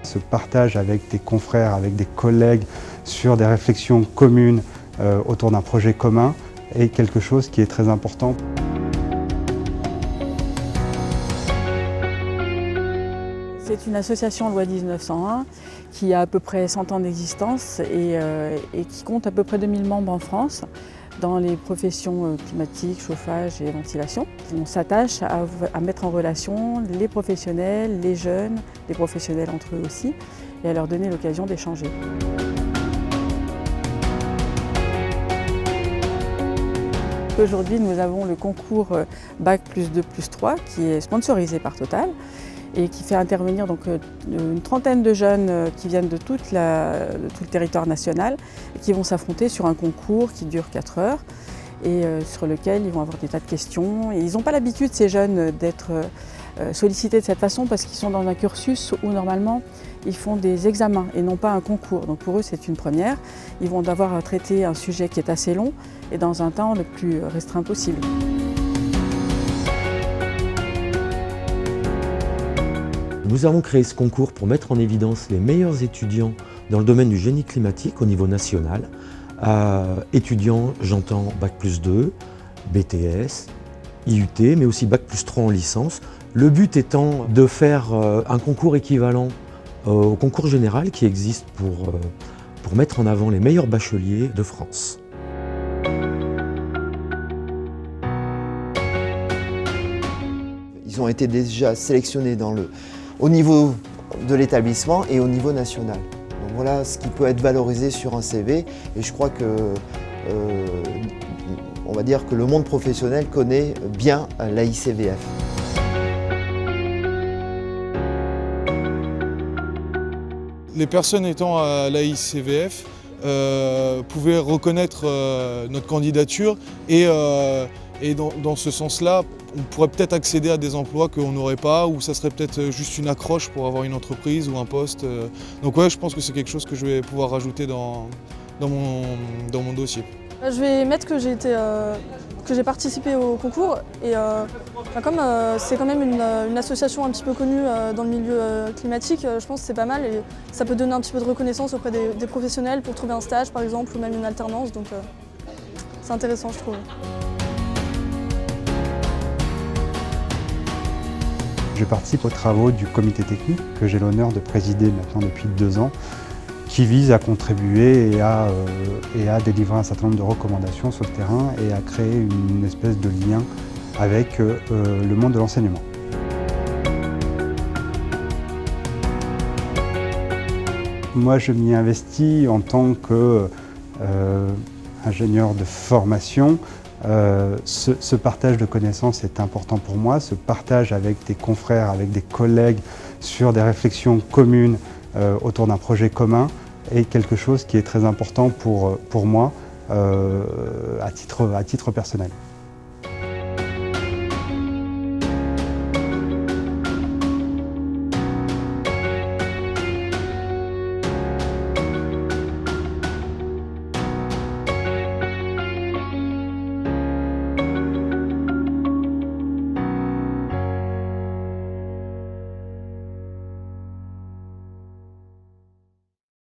Ce partage avec des confrères, avec des collègues sur des réflexions communes autour d'un projet commun est quelque chose qui est très important. C'est une association loi 1901 qui a à peu près 100 ans d'existence et qui compte à peu près 2000 membres en France dans les professions climatiques, chauffage et ventilation. On s'attache à mettre en relation les professionnels, les jeunes, les professionnels entre eux aussi, et à leur donner l'occasion d'échanger. Aujourd'hui, nous avons le concours Bac +2 + 3 qui est sponsorisé par Total et qui fait intervenir donc une trentaine de jeunes qui viennent de tout le territoire national et qui vont s'affronter sur un concours qui dure 4 heures et sur lequel ils vont avoir des tas de questions. Et ils n'ont pas l'habitude, ces jeunes, d'être sollicités de cette façon parce qu'ils sont dans un cursus où normalement ils font des examens et non pas un concours. Donc pour eux c'est une première. Ils vont devoir traiter un sujet qui est assez long et dans un temps le plus restreint possible. Nous avons créé ce concours pour mettre en évidence les meilleurs étudiants dans le domaine du génie climatique au niveau national. Étudiants, j'entends Bac +2, BTS, IUT, mais aussi Bac +3 en licence. Le but étant de faire un concours équivalent au concours général qui existe pour mettre en avant les meilleurs bacheliers de France. Ils ont été déjà sélectionnés au niveau de l'établissement et au niveau national. Donc voilà ce qui peut être valorisé sur un CV et je crois que on va dire que le monde professionnel connaît bien l'AICVF. Les personnes étant à l'AICVF pouvaient reconnaître notre candidature et dans ce sens-là, on pourrait peut-être accéder à des emplois qu'on n'aurait pas ou ça serait peut-être juste une accroche pour avoir une entreprise ou un poste. Donc ouais, je pense que c'est quelque chose que je vais pouvoir rajouter dans mon dossier. Je vais mettre que j'ai participé au concours et comme c'est quand même une association un petit peu connue dans le milieu climatique, je pense que c'est pas mal et ça peut donner un petit peu de reconnaissance auprès des professionnels pour trouver un stage par exemple ou même une alternance, donc c'est intéressant je trouve. Je participe aux travaux du comité technique que j'ai l'honneur de présider maintenant depuis 2 ans, qui vise à contribuer et à délivrer un certain nombre de recommandations sur le terrain et à créer une espèce de lien avec le monde de l'enseignement. Moi, je m'y investis en tant qu'ingénieur de formation. Ce partage de connaissances est important pour moi, ce partage avec des confrères, avec des collègues sur des réflexions communes autour d'un projet commun est quelque chose qui est très important pour moi à titre personnel.